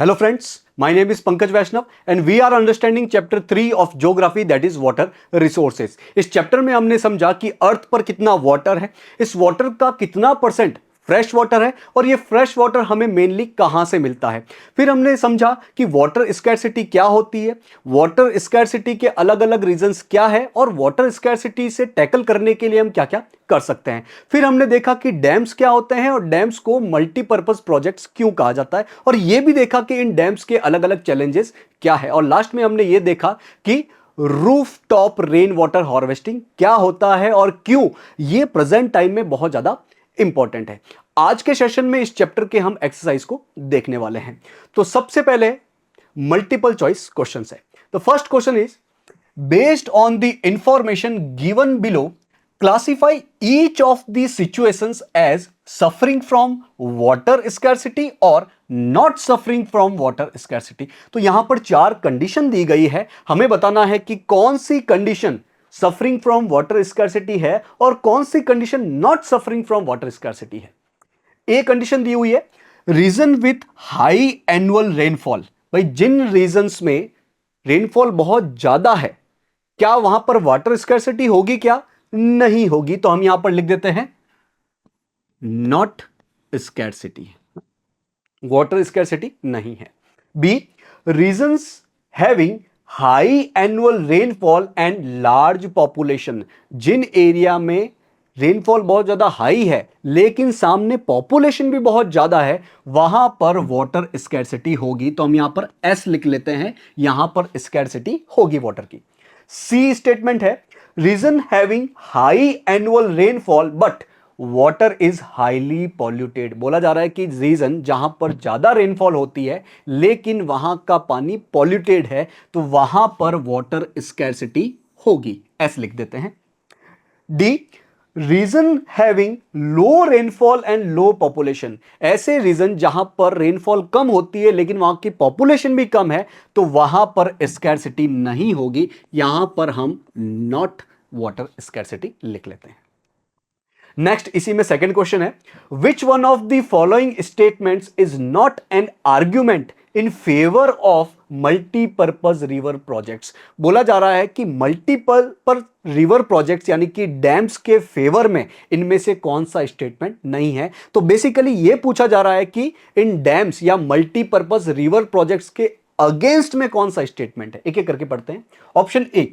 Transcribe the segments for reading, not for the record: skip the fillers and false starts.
Hello friends, my name is Pankaj Vaishnav and we are understanding chapter 3 of geography, that is water resources. इस chapter में हमने समझा कि अर्थ पर कितना वाटर है, इस वाटर का कितना परसेंट फ्रेश वाटर है और ये फ्रेश वाटर हमें मेनली कहां से मिलता है। फिर हमने समझा कि वाटर स्कैरसिटी क्या होती है, वाटर स्कैरसिटी के अलग अलग रीजंस क्या है और वाटर स्कैरसिटी से टैकल करने के लिए हम क्या क्या कर सकते हैं। फिर हमने देखा कि डैम्स क्या होते हैं और डैम्स को मल्टीपर्पज प्रोजेक्ट्स क्यों कहा जाता है और यह भी देखा कि इन डैम्स के अलग अलग चैलेंजेस क्या है। और लास्ट में हमने ये देखा कि roof top rain water harvesting क्या होता है और क्यों ये प्रेजेंट टाइम में बहुत ज्यादा इंपॉर्टेंट है। आज के सेशन में इस चैप्टर के हम एक्सरसाइज को देखने वाले हैं। तो सबसे पहले मल्टीपल चॉइस क्वेश्चंस है। The first question is based on the information given below classify each of the situations as suffering from water scarcity और not suffering from water scarcity. तो यहां पर चार कंडीशन दी गई है, हमें बताना है कि कौन सी condition suffering from water scarcity है और कौन सी condition not suffering from water scarcity है। एक कंडीशन दी हुई है region with high annual rainfall. भाई जिन रीजन्स में रेनफॉल बहुत ज्यादा है क्या वहां पर वाटर स्कैरसिटी होगी? क्या नहीं होगी। तो हम यहां पर लिख देते हैं नॉट स्कैरसिटी, वाटर स्कैरसिटी नहीं है। B regions having high annual rainfall and large population. जिन एरिया में रेनफॉल बहुत ज्यादा हाई है लेकिन सामने पॉपुलेशन भी बहुत ज्यादा है वहां पर वाटर स्कैरसिटी होगी। तो हम यहां पर एस लिख लेते हैं, यहां पर स्कैरसिटी होगी वाटर की। सी स्टेटमेंट है region having high annual rainfall but water is highly polluted. बोला जा रहा है कि रीजन जहां पर ज्यादा रेनफॉल होती है लेकिन वहां का पानी पॉल्यूटेड है तो वहां पर वाटर स्कैरसिटी होगी, एस लिख देते हैं। D reason having low rainfall and low population. ऐसे रीजन जहां पर रेनफॉल कम होती है लेकिन वहां की पॉपुलेशन भी कम है तो वहां पर स्कैरसिटी नहीं होगी, यहां पर हम नॉट वाटर स्कैरसिटी लिख लेते हैं। नेक्स्ट इसी में सेकंड क्वेश्चन है which one of the following statements is not an argument in favour of multipurpose river projects. बोला जा रहा है कि मल्टीपर्पज रिवर प्रोजेक्ट्स यानी कि डैम्स के फेवर में इनमें से कौन सा स्टेटमेंट नहीं है। तो बेसिकली यह पूछा जा रहा है कि इन डैम्स या मल्टीपर्पज रिवर प्रोजेक्ट्स के अगेंस्ट में कौन सा स्टेटमेंट है। एक एक करके पढ़ते हैं। Option A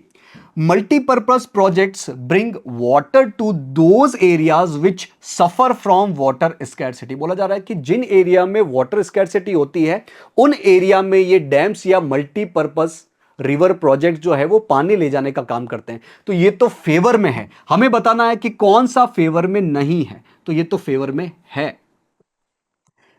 multipurpose projects bring water to those areas which suffer from water scarcity. बोला जा रहा है कि जिन एरिया में वाटर स्कैरसिटी होती है उन एरिया में ये डैम्स या मल्टीपर्पज रिवर प्रोजेक्ट जो है वो पानी ले जाने का काम करते हैं। तो ये तो फेवर में है, हमें बताना है कि कौन सा फेवर में नहीं है। तो ये तो फेवर में है।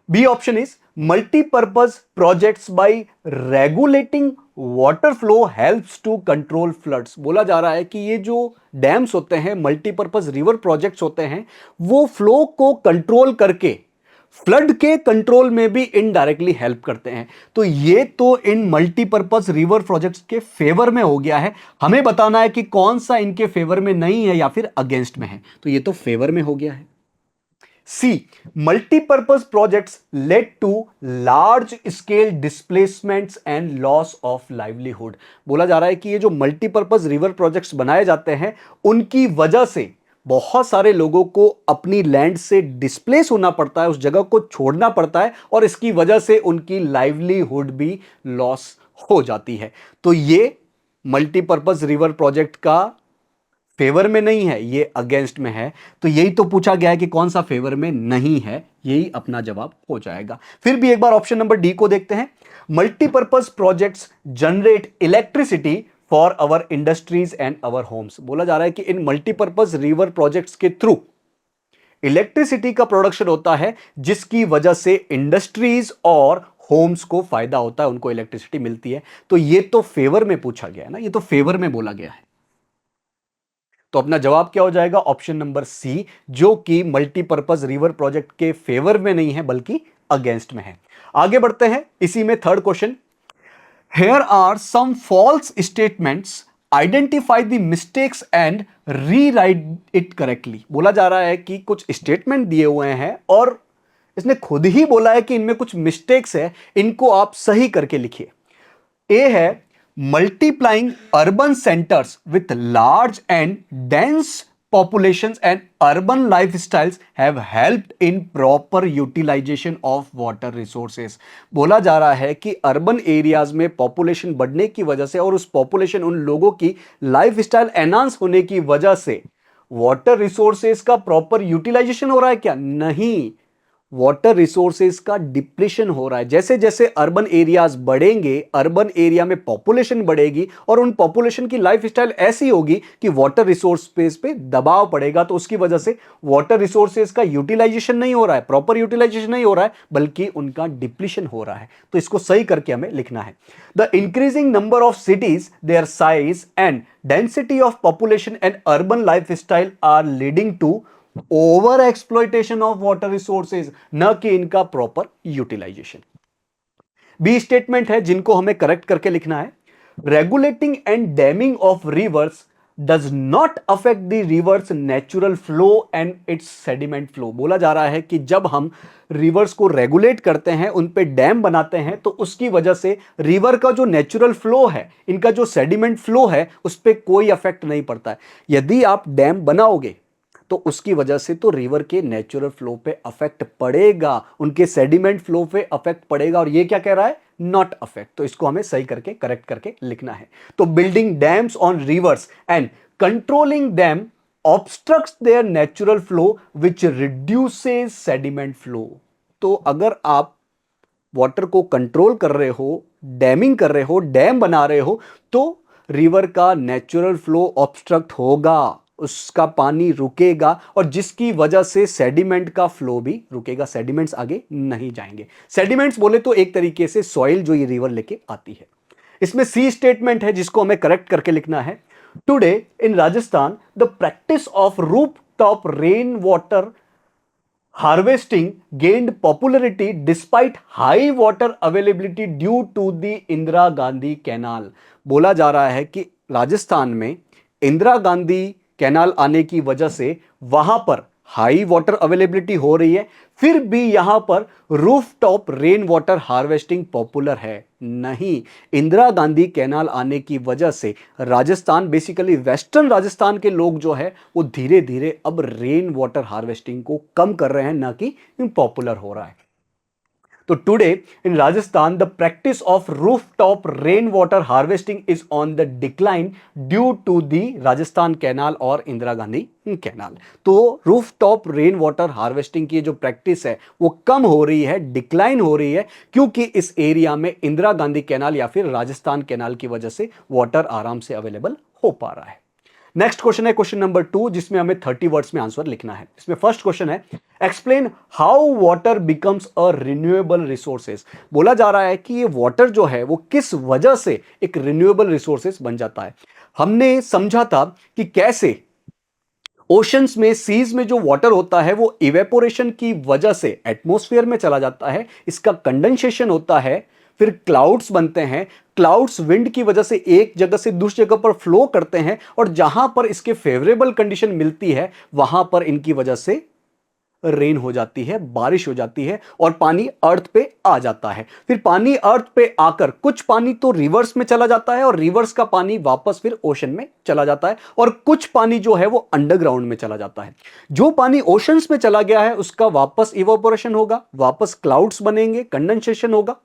B option is multipurpose projects by regulating water flow helps to control floods. बोला जा रहा है कि ये जो डैम्स होते हैं मल्टीपर्पज रिवर प्रोजेक्ट्स होते हैं वो फ्लो को कंट्रोल करके फ्लड के कंट्रोल में भी इनडायरेक्टली हेल्प करते हैं। तो ये तो इन मल्टीपर्पज रिवर प्रोजेक्ट्स के फेवर में हो गया है, हमें बताना है कि कौन सा इनके फेवर में नहीं है या फिर अगेंस्ट में है। तो ये तो फेवर में हो गया है। C. Multi-purpose projects led to large scale displacements and loss of livelihood. बोला जा रहा है कि ये जो मल्टीपर्पज रिवर प्रोजेक्ट्स बनाए जाते हैं उनकी वजह से बहुत सारे लोगों को अपनी लैंड से डिस्प्लेस होना पड़ता है, उस जगह को छोड़ना पड़ता है और इसकी वजह से उनकी लाइवलीहुड भी लॉस हो जाती है। तो ये मल्टीपर्पज रिवर प्रोजेक्ट का फेवर में नहीं है, ये अगेंस्ट में है। तो यही तो पूछा गया है कि कौन सा फेवर में नहीं है, यही अपना जवाब हो जाएगा। फिर भी एक बार ऑप्शन नंबर डी को देखते हैं। Multipurpose projects generate electricity for our industries and our Holmes. बोला जा रहा है कि इन मल्टीपर्पज रिवर प्रोजेक्ट्स के थ्रू इलेक्ट्रिसिटी का प्रोडक्शन होता है जिसकी वजह से इंडस्ट्रीज और होम्स को फायदा होता है, उनको इलेक्ट्रिसिटी मिलती है। तो ये तो फेवर में पूछा गया है ना, ये तो फेवर में बोला गया है। तो अपना जवाब क्या हो जाएगा? ऑप्शन नंबर सी, जो कि मल्टीपर्पज रिवर प्रोजेक्ट के फेवर में नहीं है बल्कि अगेंस्ट में है। आगे बढ़ते हैं इसी में third question. Here are some false statements, identify the mistakes and rewrite it correctly. बोला जा रहा है कि कुछ स्टेटमेंट दिए हुए हैं और इसने खुद ही बोला है कि इनमें कुछ मिस्टेक्स है, इनको आप सही करके लिखिए। ए है multiplying urban centres with large and dense populations and urban lifestyles have helped in proper utilization of water resources। बोला जा रहा है कि अर्बन एरियाज में पॉपुलेशन बढ़ने की वजह से और उस पॉपुलेशन उन लोगों की लाइफस्टाइल एनहांस होने की वजह से वाटर रिसोर्सेज का प्रॉपर यूटिलाइजेशन हो रहा है क्या? नहीं, वाटर रिसोर्सेज का डिप्लीशन हो रहा है। जैसे जैसे अर्बन एरियाज बढ़ेंगे, अर्बन एरिया में पॉपुलेशन बढ़ेगी और उन पॉपुलेशन की लाइफस्टाइल ऐसी होगी कि वाटर रिसोर्स स्पेस पे दबाव पड़ेगा, तो उसकी वजह से वाटर रिसोर्सेज का यूटिलाइजेशन नहीं हो रहा है, प्रॉपर यूटिलाइजेशन नहीं हो रहा है, बल्कि उनका डिप्लीशन हो रहा है। तो इसको सही करके हमें लिखना है। The increasing number of cities, their size and density of population and urban lifestyle are leading to overexploitation of water resources, न कि इनका प्रॉपर यूटिलाइजेशन। बी स्टेटमेंट है जिनको हमें करेक्ट करके लिखना है। Regulating and damming of reverse does not affect the reverse natural flow and it's sediment flow. बोला जा रहा है कि जब हम रिवर्स को रेगुलेट करते हैं, उन पे डैम बनाते हैं, तो उसकी वजह से रिवर का जो नेचुरल फ्लो है, इनका जो सेडिमेंट फ्लो है, उस पर कोई अफेक्ट नहीं पड़ता है। यदि आप डैम बनाओगे तो उसकी वजह से तो रिवर के नेचुरल फ्लो पे अफेक्ट पड़ेगा, उनके सेडिमेंट फ्लो पे अफेक्ट पड़ेगा, और ये क्या कह रहा है? Not affect. तो इसको हमें सही करके करेक्ट करके लिखना है। तो building dams on reverse and controlling dam obstructs there natural flow which reduces sediment flow. तो अगर आप वाटर को कंट्रोल कर रहे हो, डैमिंग कर रहे हो, डैम बना रहे हो, तो रिवर का नेचुरल फ्लो ऑब्स्ट्रक्ट होगा, उसका पानी रुकेगा, और जिसकी वजह से सेडिमेंट का फ्लो भी रुकेगा, सेडिमेंट्स आगे नहीं जाएंगे। सेडिमेंट्स बोले तो एक तरीके से सॉइल जो ये रिवर लेके आती है। इसमें सी स्टेटमेंट है जिसको हमें करेक्ट करके लिखना है। Today in Rajasthan the practice of rooftop rain water harvesting gained popularity despite high water availability due to the Indira Gandhi canal. बोला जा रहा है कि राजस्थान में इंदिरा गांधी कैनाल आने की वजह से वहां पर हाई वाटर अवेलेबिलिटी हो रही है, फिर भी यहां पर rooftop rain water harvesting popular है नहीं। इंदिरा गांधी कैनाल आने की वजह से राजस्थान, बेसिकली वेस्टर्न राजस्थान के लोग जो है वो धीरे धीरे अब रेन वाटर हार्वेस्टिंग को कम कर रहे हैं, ना कि पॉपुलर हो रहा है। तो today in Rajasthan the practice of rooftop rain water harvesting is on the decline due to the Rajasthan canal और इंदिरा गांधी कैनाल। तो रूफटॉप रेन वाटर हार्वेस्टिंग की जो प्रैक्टिस है वो कम हो रही है, डिक्लाइन हो रही है, क्योंकि इस एरिया में इंदिरा गांधी कैनाल या फिर राजस्थान कैनाल की वजह से वाटर आराम से अवेलेबल हो पा रहा है। नेक्स्ट क्वेश्चन है क्वेश्चन नंबर 2, जिसमें हमें 30 वर्ड्स में आंसर लिखना है। इसमें फर्स्ट क्वेश्चन है explain how water becomes a renewable resources. बोला जा रहा है कि ये वाटर जो है वो किस वजह से एक रिन्यूएबल रिसोर्सेज बन जाता है। हमने समझा था कि कैसे ओशंस में, सीज में जो वाटर होता है वो इवेपोरेशन की वजह से एटमॉस्फेयर में चला जाता है, इसका कंडेंसेशन होता है, फिर क्लाउड्स बनते हैं, क्लाउड्स विंड की वजह से एक जगह से दूसरी जगह पर फ्लो करते हैं, और जहां पर इसके फेवरेबल कंडीशन मिलती है वहां पर इनकी वजह से रेन हो जाती है, बारिश हो जाती है, और पानी अर्थ पे आ जाता है। फिर पानी अर्थ पे आकर कुछ पानी तो रिवर्स में चला जाता है और रिवर्स का पानी वापस फिर ओशन में चला जाता है, और कुछ पानी जो है वो अंडरग्राउंड में चला जाता है। जो पानी ओशंस में चला गया है उसका वापस इवेपोरेशन होगा, वापस क्लाउड्स बनेंगे, कंडेंसेशन होगा,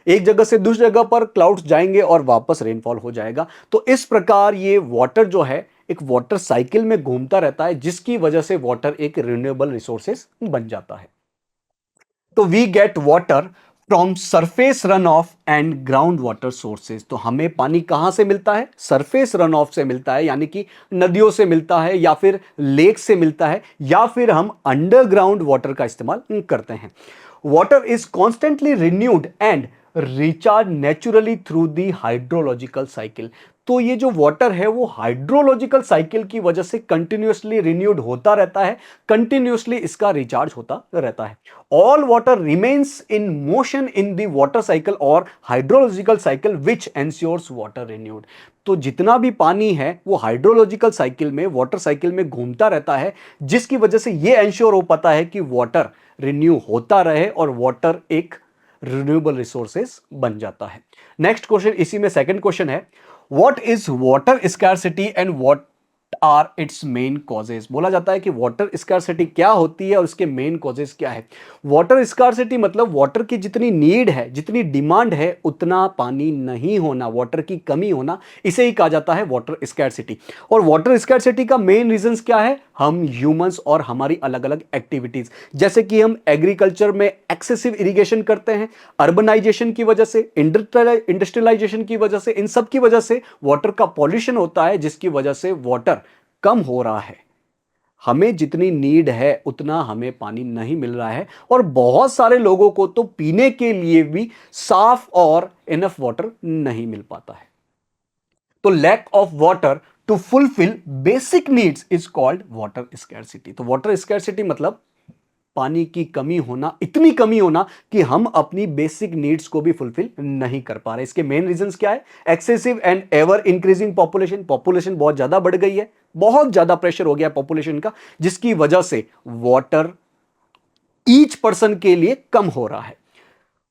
एक जगह से दूसरी जगह पर क्लाउड्स जाएंगे और वापस रेनफॉल हो जाएगा। तो इस प्रकार ये वाटर जो है एक वाटर साइकिल में घूमता रहता है, जिसकी वजह से वाटर एक रिन्यूएबल रिसोर्सेस बन जाता है। तो we get water from surface runoff and ground water sources. तो हमें पानी कहां से मिलता है? सरफेस रन ऑफ से मिलता है, यानी कि नदियों से मिलता है, या फिर लेक से मिलता है, या फिर हम अंडरग्राउंड वाटर का इस्तेमाल करते हैं। Water is constantly renewed and recharge naturally through the hydrological cycle. तो ये जो वाटर है वो हाइड्रोलॉजिकल साइकिल की वजह से कंटिन्यूअसली रिन्यूड होता रहता है, कंटिन्यूअसली इसका रिचार्ज होता रहता है। All water remains in motion in the water cycle और hydrological cycle which ensures water renewed. तो जितना भी पानी है वो हाइड्रोलॉजिकल साइकिल में, वाटर साइकिल में घूमता रहता है, जिसकी वजह से ये एंश्योर हो पाता है कि वाटर रिन्यू होता रहे और वाटर एक रिन्यूएबल रिसोर्सेस बन जाता है। नेक्स्ट क्वेश्चन इसी में सेकंड क्वेश्चन है, what is water scarcity and what are its main causes. बोला जाता है कि वाटर स्कैरसिटी क्या होती है और उसके मेन कॉजेज क्या है। वाटर स्कैरसिटी मतलब वाटर की जितनी नीड है, जितनी डिमांड है, उतना पानी नहीं होना, वाटर की कमी होना, इसे ही कहा जाता है वाटर स्कैरसिटी। और वाटर स्कैरसिटी का मेन रीजंस क्या है, हम ह्यूमंस और हमारी अलग अलग एक्टिविटीज, जैसे कि हम एग्रीकल्चर में एक्सेसिव इरिगेशन करते हैं, अर्बनाइजेशन की वजह से, इंडस्ट्रियलाइजेशन की वजह से, इन सब की वजह से वाटर का पॉल्यूशन होता है, जिसकी वजह से वाटर कम हो रहा है। हमें जितनी नीड है उतना हमें पानी नहीं मिल रहा है और बहुत सारे लोगों को तो पीने के लिए भी साफ और इनफ वाटर नहीं मिल पाता है। तो lack of water to fulfil basic needs is called water scarcity. तो वाटर स्कैरसिटी मतलब पानी की कमी होना, इतनी कमी होना कि हम अपनी बेसिक नीड्स को भी फुलफिल नहीं कर पा रहे। इसके मेन रीजंस क्या है, excessive and ever increasing population, population बहुत ज्यादा बढ़ गई है, बहुत ज्यादा प्रेशर हो गया पॉपुलेशन का, जिसकी वजह से वाटर ईच पर्सन के लिए कम हो रहा है।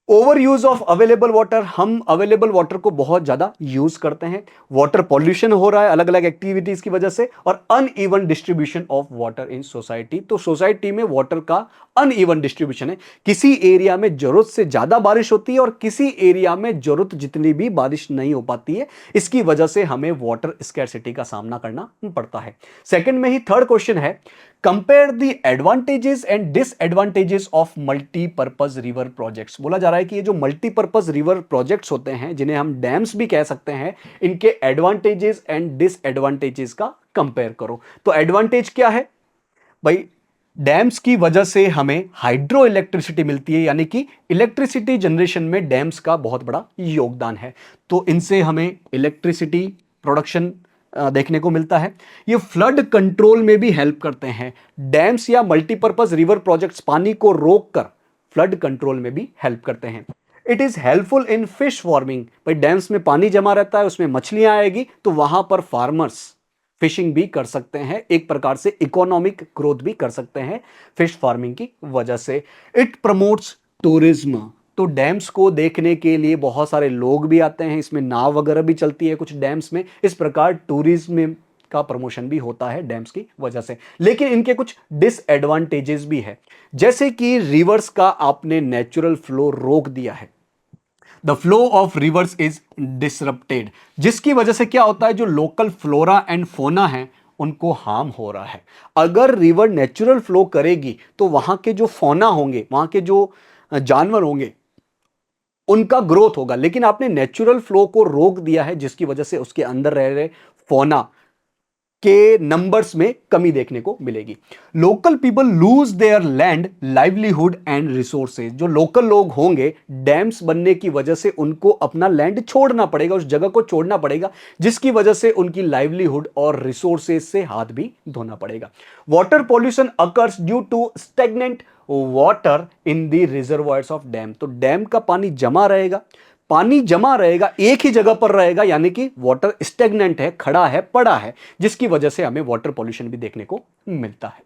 Over use of available water, हम अवेलेबल वाटर को बहुत ज्यादा यूज करते हैं। वाटर पॉल्यूशन हो रहा है अलग अलग एक्टिविटीज की वजह से, और uneven distribution of water in society. तो सोसाइटी में वाटर का अनइवन डिस्ट्रीब्यूशन है, किसी एरिया में जरूरत से ज्यादा बारिश होती है और किसी एरिया में जरूरत जितनी भी बारिश नहीं हो पाती है। इसकी वजह से हमें वाटर स्कैरसिटी का सामना करना पड़ता है। सेकंड में ही थर्ड क्वेश्चन है, compare the advantages and disadvantages of multipurpose river projects. बोला जा रहा है कि ये जो मल्टीपर्पज रिवर प्रोजेक्ट्स होते हैं, जिन्हें हम डैम्स भी कह सकते हैं, इनके एडवांटेजेस एंड डिसएडवांटेजेस का कंपेयर करो। तो एडवांटेज क्या है भाई, डैम्स की वजह से हमें हाइड्रो इलेक्ट्रिसिटी मिलती है, यानी कि इलेक्ट्रिसिटी जनरेशन में डैम्स का बहुत बड़ा योगदान है। तो इनसे हमें इलेक्ट्रिसिटी प्रोडक्शन देखने को मिलता है। ये फ्लड कंट्रोल में भी हेल्प करते हैं। डैम्स या मल्टीपर्पज रिवर प्रोजेक्ट्स पानी को रोककर फ्लड कंट्रोल में भी हेल्प करते हैं। It is helpful in fish farming, भाई डैम्स में पानी जमा रहता है, उसमें मछलियां आएगी, तो वहां पर फार्मर्स फिशिंग भी कर सकते हैं, एक प्रकार से इकोनॉमिक ग्रोथ भी कर सकते हैं फिश फार्मिंग की वजह से। इट प्रमोट्स टूरिज्म, तो डैम्स को देखने के लिए बहुत सारे लोग भी आते हैं, इसमें नाव वगैरह भी चलती है कुछ डैम्स में, इस प्रकार टूरिज्म का प्रमोशन भी होता है डैम्स की वजह से। लेकिन इनके कुछ डिसएडवांटेजेस भी है, जैसे कि रिवर्स का आपने नेचुरल फ्लो रोक दिया है, the flow of reverse is disrupted, जिसकी वजह से क्या होता है, जो लोकल फ्लोरा एंड फोना है उनको हार्म हो रहा है। अगर रिवर नेचुरल फ्लो करेगी तो वहां के जो फोना होंगे, वहां के जो जानवर होंगे, उनका ग्रोथ होगा, लेकिन आपने नेचुरल फ्लो को रोक दिया है, जिसकी वजह से उसके अंदर रह रहे फोना के नंबर्स में कमी देखने को मिलेगी। Local people lose their land, livelihood and resources, जो लोकल लोग होंगे, डैम्स बनने की वजह से उनको अपना लैंड छोड़ना पड़ेगा, उस जगह को छोड़ना पड़ेगा, जिसकी वजह से उनकी लाइवलीहुड और रिसोर्सेज से हाथ भी धोना पड़ेगा। Water pollution occurs due to stagnant water in the reservoirs of dam, तो डैम का पानी जमा रहेगा, पानी जमा रहेगा, एक ही जगह पर रहेगा, यानी कि वाटर स्टेगनेंट है, खड़ा है, पड़ा है, जिसकी वजह से हमें वाटर पॉल्यूशन भी देखने को मिलता है।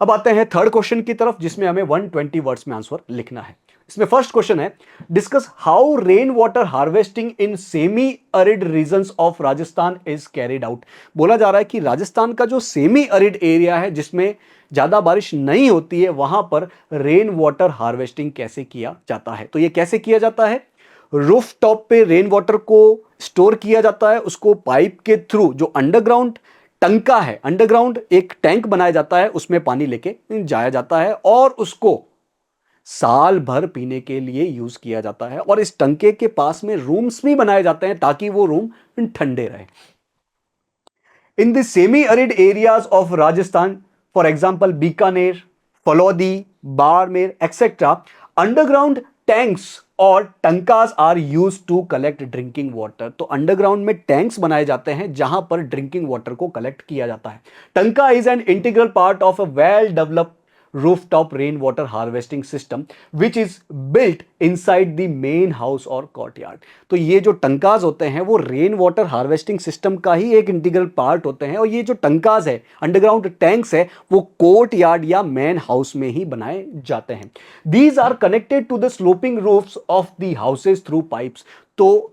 अब आते हैं थर्ड क्वेश्चन की तरफ, जिसमें हमें 120 वर्ड्स में आंसर लिखना है। इसमें फर्स्ट क्वेश्चन है, discuss how rain water harvesting in semi arid regions of Rajasthan is carried out. बोला जा रहा है कि राजस्थान का जो सेमी अरिड एरिया है, जिसमें ज्यादा बारिश नहीं होती है, वहां पर रेन वाटर हार्वेस्टिंग कैसे किया जाता है। तो यह कैसे किया जाता है, रूफ टॉप पे रेन वाटर को स्टोर किया जाता है, उसको पाइप के थ्रू, जो अंडरग्राउंड टंका है, अंडरग्राउंड एक टैंक बनाया जाता है, उसमें पानी लेके जाया जाता है और उसको साल भर पीने के लिए यूज किया जाता है। और इस टंके के पास में रूम्स भी बनाए जाते हैं ताकि वो रूम ठंडे रहे। In the semi arid areas of Rajasthan, for example Bikaner, Phalodi, Barmer etcetera, underground tanks और tankas are used to collect drinking water. तो अंडरग्राउंड में टैंक्स बनाए जाते हैं जहां पर ड्रिंकिंग वाटर को कलेक्ट किया जाता है। टंका is an integral part of a well developed rooftop rainwater harvesting system which is built inside the main house और courtyard। तो ये जो टंकाज होते हैं वो रेन वाटर हार्वेस्टिंग सिस्टम का ही एक इंटीग्रल पार्ट होते हैं, और ये जो टंकाज है, अंडरग्राउंड टैंक्स है, वो कोर्ट यार्ड या मेन हाउस में ही बनाए जाते हैं। These are connected to the sloping roofs of the houses through pipes. तो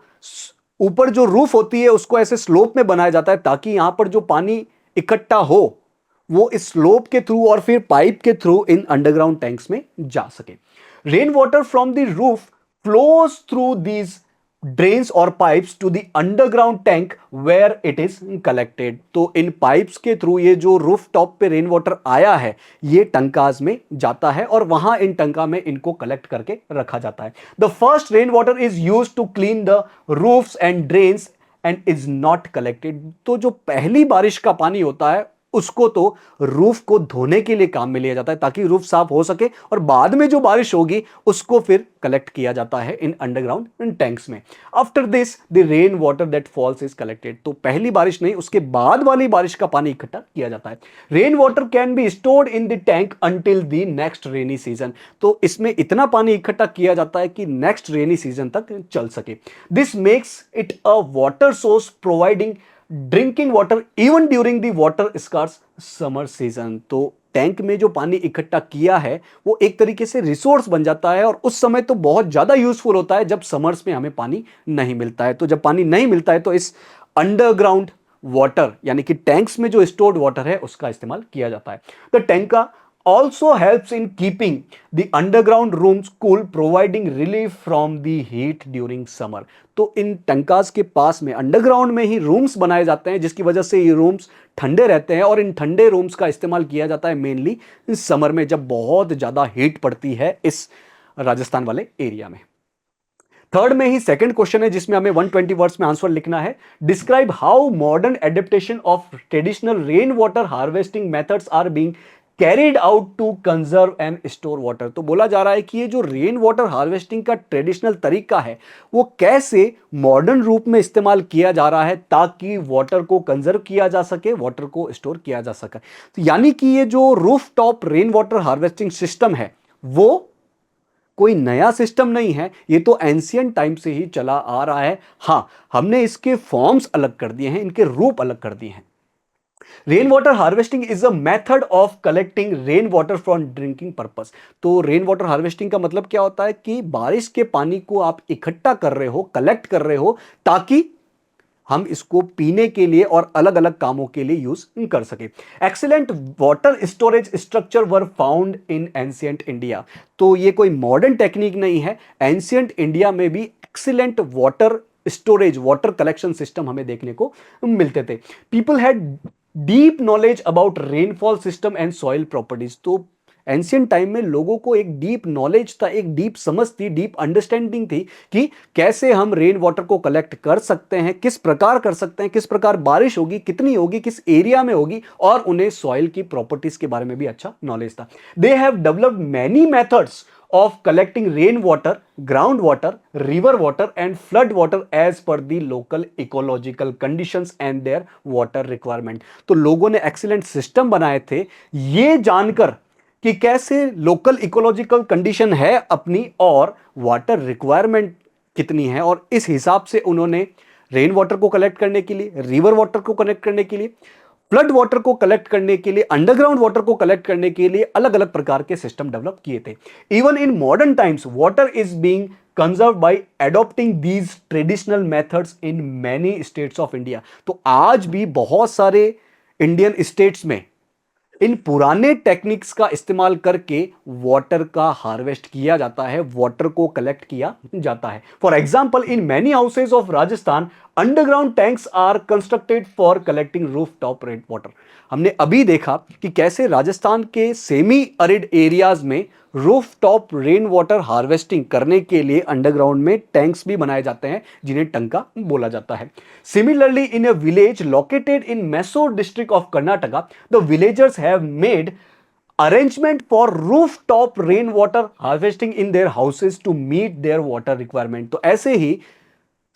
ऊपर जो रूफ होती है उसको ऐसे स्लोप में बनाया जाता है ताकि यहां पर जो पानी इकट्ठा हो वो इस स्लोप के थ्रू और फिर पाइप के थ्रू इन अंडरग्राउंड टैंक्स में जा सके। Rain water from the roof flows through these drains और pipes to the underground tank where it is collected. तो इन पाइप्स के थ्रू ये जो रूफ टॉप पे रेन वाटर आया है ये टंकाज में जाता है और वहां इन टंका में इनको कलेक्ट करके रखा जाता है। The first rain water is used to clean the roofs and drains and is not collected. तो जो पहली बारिश का पानी होता है उसको तो रूफ को धोने के लिए काम में लिया जाता है ताकि रूफ साफ हो सके, और बाद में जो बारिश होगी उसको फिर कलेक्ट किया जाता है इन अंडरग्राउंड टैंक्स में। After this the rain water that falls is collected. तो पहली बारिश नहीं, उसके बाद वाली बारिश का पानी इकट्ठा किया जाता है। Rain water can be stored in the tank until the next rainy season. तो इसमें इतना पानी इकट्ठा किया जाता है कि नेक्स्ट रेनी सीजन तक चल सके। This makes it a water source providing drinking water even during the water scarce summer season. तो टैंक में जो पानी इकट्ठा किया है वो एक तरीके से रिसोर्स बन जाता है, और उस समय तो बहुत ज्यादा यूजफुल होता है जब समर्स में हमें पानी नहीं मिलता है। तो जब पानी नहीं मिलता है तो इस अंडरग्राउंड वाटर यानी कि टैंक्स में जो स्टोर्ड वाटर है उसका इस्तेमाल किया जाता है। The tanka also helps in keeping the underground rooms cool, providing relief from the heat during summer। तो इन टंकास के पास में अंडरग्राउंड में ही रूम्स बनाए जाते हैं जिसकी वजह से ये रूम्स ठंडे रहते हैं, और इन ठंडे रूम्स का इस्तेमाल किया जाता है मेनली समर में जब बहुत ज्यादा हीट पड़ती है इस राजस्थान वाले एरिया में। थर्ड में ही सेकंड क्वेश्चन है जिसमें हमें 120 वर्ड्स में आंसर लिखना है। Describe how modern adaptation of traditional rain water harvesting methods are being carried out to conserve and store water. तो बोला जा रहा है कि ये जो रेन वाटर हार्वेस्टिंग का ट्रेडिशनल तरीका है वो कैसे मॉडर्न रूप में इस्तेमाल किया जा रहा है ताकि वाटर को कंजर्व किया जा सके, वाटर को स्टोर किया जा सके। तो यानी कि ये जो rooftop rain water harvesting system है वो कोई नया सिस्टम नहीं है, ये तो एंशियंट टाइम से ही चला आ रहा है। हां, हमने इसके फॉर्म्स अलग कर दिए हैं, इनके रूप अलग कर दिए हैं। Rain water harvesting is a method of collecting rain water from drinking purpose. तो रेन वाटर हार्वेस्टिंग का मतलब क्या होता है कि बारिश के पानी को आप इकट्ठा कर रहे हो, कलेक्ट कर रहे हो ताकि हम इसको पीने के लिए और अलग अलग कामों के लिए यूज कर सके। Excellent water storage structure were found in ancient India. तो ये कोई मॉडर्न टेक्निक नहीं है, एंशियंट इंडिया में भी excellent water storage, water collection system हमें देखने को मिलते थे। People had deep knowledge about rainfall system and soil properties. तो एंशियंट टाइम में लोगों को एक डीप नॉलेज था, एक डीप समझ थी, डीप अंडरस्टैंडिंग थी कि कैसे हम रेन वाटर को कलेक्ट कर सकते हैं, किस प्रकार कर सकते हैं, किस प्रकार बारिश होगी, कितनी होगी, किस एरिया में होगी, और उन्हें सॉइल की प्रॉपर्टीज के बारे में भी अच्छा नॉलेज था। They have developed many methods of collecting rainwater, groundwater, river water and flood water as per the local ecological conditions and their water requirement। तो लोगों ने एक्सीलेंट सिस्टम बनाए थे ये जानकर कि कैसे लोकल इकोलॉजिकल कंडीशन है अपनी और वाटर रिक्वायरमेंट कितनी है, और इस हिसाब से उन्होंने रेन वाटर को कलेक्ट करने के लिए, रिवर वाटर को कलेक्ट करने के लिए, फ्लड वाटर को कलेक्ट करने के लिए, अंडरग्राउंड वाटर को कलेक्ट करने के लिए अलग अलग प्रकार के सिस्टम डेवलप किए थे। Even in modern times water is being conserve by adopting these traditional methods in many states of India. तो आज भी बहुत सारे इंडियन स्टेट्स में इन पुराने टेक्निक्स का इस्तेमाल करके वाटर का हार्वेस्ट किया जाता है, वाटर को कलेक्ट किया जाता है। For example, in many houses of Rajasthan underground tanks are constructed for collecting rooftop rain water. हमने अभी देखा कि कैसे राजस्थान के सेमी अरिड एरियाज में rooftop rain water harvesting करने के लिए अंडरग्राउंड में टैंक्स भी बनाए जाते हैं जिन्हें टंका बोला जाता है। Similarly, in a village located in Mysore district of Karnataka, the villagers have made arrangement for rooftop rainwater harvesting in their houses to meet their water requirement। तो ऐसे ही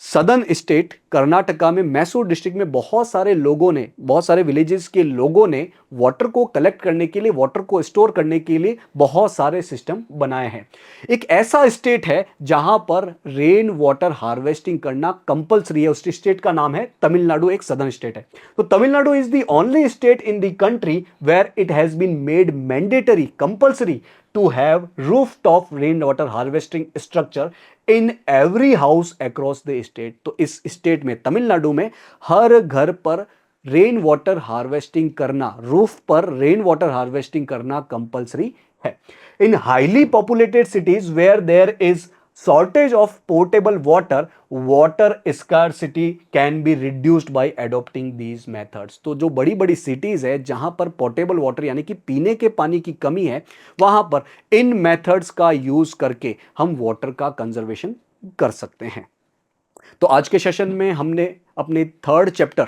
सदर्न स्टेट कर्नाटका में मैसूर डिस्ट्रिक्ट में बहुत सारे लोगों ने, बहुत सारे विलेजेस के लोगों ने वाटर को कलेक्ट करने के लिए, वाटर को स्टोर करने के लिए बहुत सारे सिस्टम बनाए हैं। एक ऐसा स्टेट है जहां पर रेन वाटर हार्वेस्टिंग करना कंपलसरी है, उस स्टेट का नाम है तमिलनाडु, एक सदर्न स्टेट है। तो Tamil Nadu is the only state in the country where it has been made mandatory, compulsory to have rooftop rainwater harvesting structure in every house across the state। तो इस स्टेट में, तमिलनाडु में, हर घर पर रेन वाटर हार्वेस्टिंग करना, रूफ पर rain water harvesting करना कंपलसरी है। In highly populated cities where there is shortage of portable water, water scarcity can be reduced by adopting these methods। तो जो बड़ी बड़ी सिटीज है जहां पर पोर्टेबल वाटर यानी कि पीने के पानी की कमी है, वहां पर इन मेथड्स का यूज करके हम वाटर का कंजर्वेशन कर सकते हैं। तो आज के सेशन में हमने अपने थर्ड चैप्टर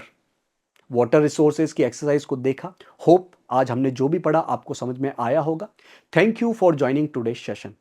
वाटर रिसोर्सेज की एक्सरसाइज को देखा। होप आज हमने जो भी पढ़ा आपको समझ में आया होगा। Thank you for joining today session.